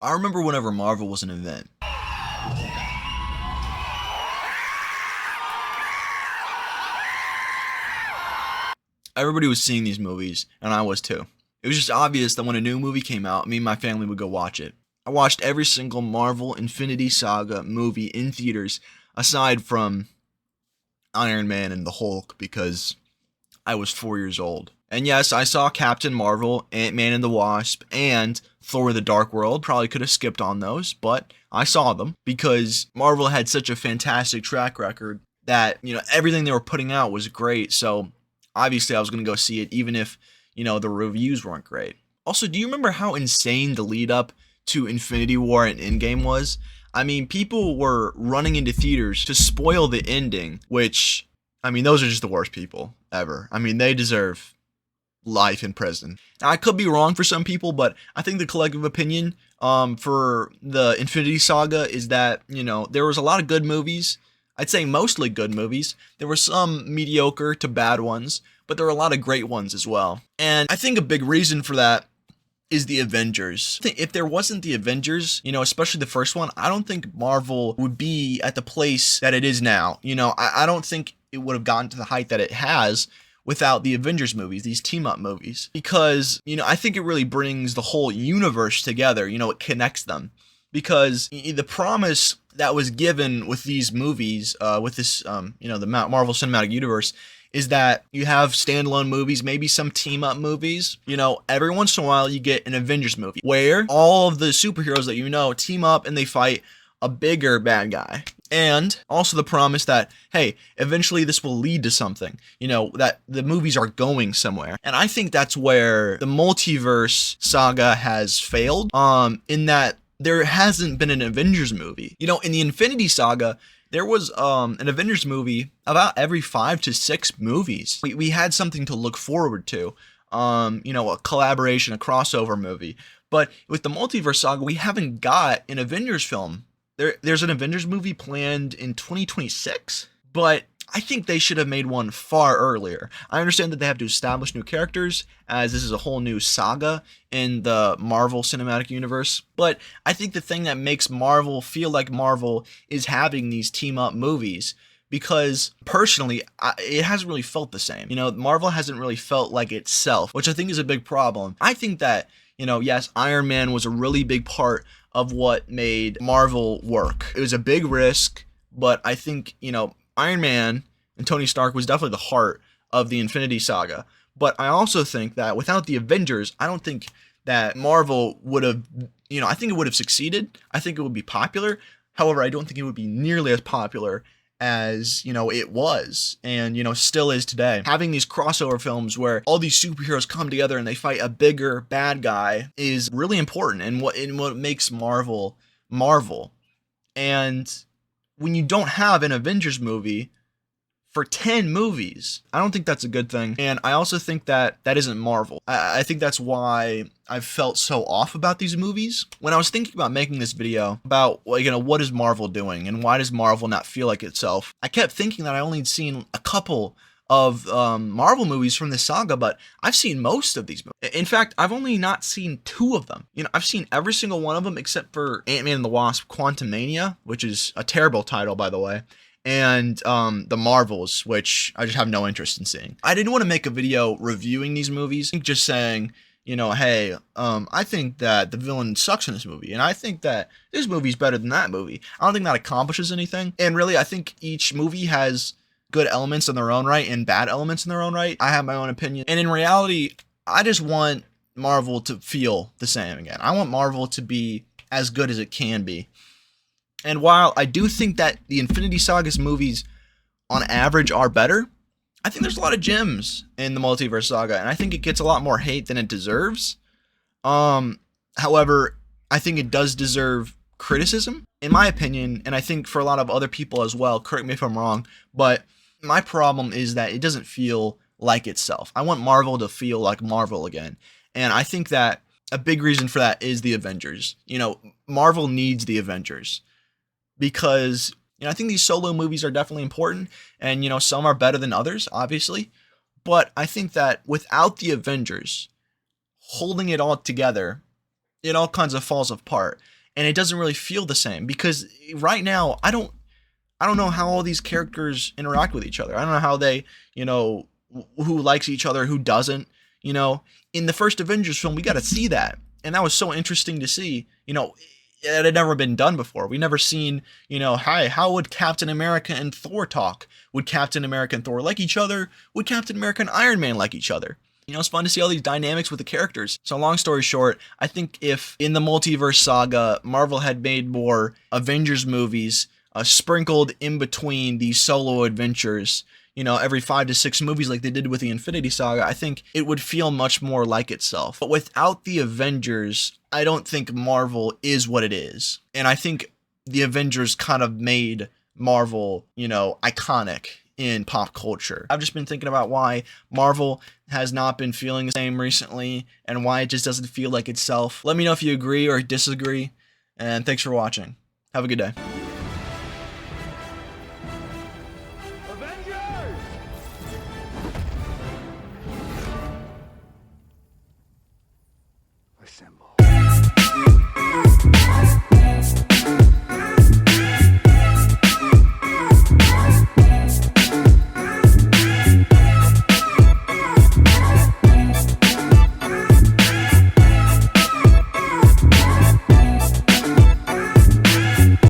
I remember whenever Marvel was an event. Everybody was seeing these movies, and I was too. It was just obvious that when a new movie came out, me and my family would go watch it. I watched every single Marvel Infinity Saga movie in theaters, aside from Iron Man and the Hulk, because I was 4 years old. And yes, I saw Captain Marvel, Ant-Man and the Wasp, and Thor the Dark World. Probably could have skipped on those, but I saw them because Marvel had such a fantastic track record that, everything they were putting out was great. So obviously I was going to go see it, even if, the reviews weren't great. Also, do you remember how insane the lead up to Infinity War and Endgame was? I mean, people were running into theaters to spoil the ending, which, those are just the worst people ever. They deserve life in prison. Now, I could be wrong for some people, but I think the collective opinion for the Infinity Saga is that, there was a lot of good movies. I'd say mostly good movies. There were some mediocre to bad ones, but there were a lot of great ones as well. And I think a big reason for that is the Avengers. If there wasn't the Avengers, especially the first one, I don't think Marvel would be at the place that it is now. I don't think it would have gotten to the height that it has without the Avengers movies, these team-up movies. Because, I think it really brings the whole universe together. It connects them. Because the promise that was given with these movies, with this, the Marvel Cinematic Universe, is that you have standalone movies, maybe some team-up movies. Every once in a while you get an Avengers movie where all of the superheroes that team up and they fight a bigger bad guy. And also the promise that, hey, eventually this will lead to something, that the movies are going somewhere. And I think that's where the Multiverse saga has failed, in that there hasn't been an Avengers movie. In the Infinity Saga, there was an Avengers movie about every 5 to 6 movies. We had something to look forward to, a collaboration, a crossover movie. But with the Multiverse Saga, we haven't got an Avengers film. There's an Avengers movie planned in 2026, but I think they should have made one far earlier. I understand that they have to establish new characters, as this is a whole new saga in the Marvel Cinematic Universe. But I think the thing that makes Marvel feel like Marvel is having these team-up movies. Because, personally, it hasn't really felt the same. Marvel hasn't really felt like itself, which I think is a big problem. I think that, yes, Iron Man was a really big part of what made Marvel work. It was a big risk, but I think, Iron Man and Tony Stark was definitely the heart of the Infinity Saga. But I also think that without the Avengers, I don't think that Marvel would have, I think it would have succeeded. I think it would be popular. However, I don't think it would be nearly as popular as, it was and, still is today. Having these crossover films where all these superheroes come together and they fight a bigger bad guy is really important and what makes Marvel Marvel. And when you don't have an Avengers movie for 10 movies, I don't think that's a good thing. And I also think that that isn't Marvel. I think that's why I've felt so off about these movies. When I was thinking about making this video about, what is Marvel doing and why does Marvel not feel like itself, I kept thinking that I only had seen a couple of Marvel movies from this saga, but I've seen most of these movies. In fact, I've only not seen 2 of them. I've seen every single one of them except for Ant-Man and the Wasp: Quantumania, which is a terrible title, by the way, and The Marvels, which I just have no interest in seeing. I didn't want to make a video reviewing these movies, just saying, hey, I think that the villain sucks in this movie, and I think that this movie's better than that movie. I don't think that accomplishes anything, and really, I think each movie has good elements in their own right and bad elements in their own right. I have my own opinion, and in reality, I just want Marvel to feel the same again. I want Marvel to be as good as it can be. And while I do think that the Infinity Saga's movies, on average, are better, I think there's a lot of gems in the Multiverse Saga, and I think it gets a lot more hate than it deserves. However, I think it does deserve criticism, in my opinion, and I think for a lot of other people as well. Correct me if I'm wrong, but my problem is that it doesn't feel like itself. I want Marvel to feel like Marvel again, and I think that a big reason for that is the Avengers. Marvel needs the Avengers. Because, I think these solo movies are definitely important, and, some are better than others, obviously. But I think that without the Avengers holding it all together, it all kinds of falls apart, and it doesn't really feel the same because right now I don't know how all these characters interact with each other. I don't know how they, who likes each other, who doesn't. In the first Avengers film, we got to see that, and that was so interesting to see. It had never been done before. We never seen, hi, how would Captain America and Thor talk? Would Captain America and Thor like each other? Would Captain America and Iron Man like each other? It's fun to see all these dynamics with the characters. So long story short, I think if in the Multiverse Saga, Marvel had made more Avengers movies sprinkled in between these solo adventures, every 5 to 6 movies like they did with the Infinity Saga, I think it would feel much more like itself. But without the Avengers, I don't think Marvel is what it is. And I think the Avengers kind of made Marvel, iconic in pop culture. I've just been thinking about why Marvel has not been feeling the same recently and why it just doesn't feel like itself. Let me know if you agree or disagree, and thanks for watching. Have a good day.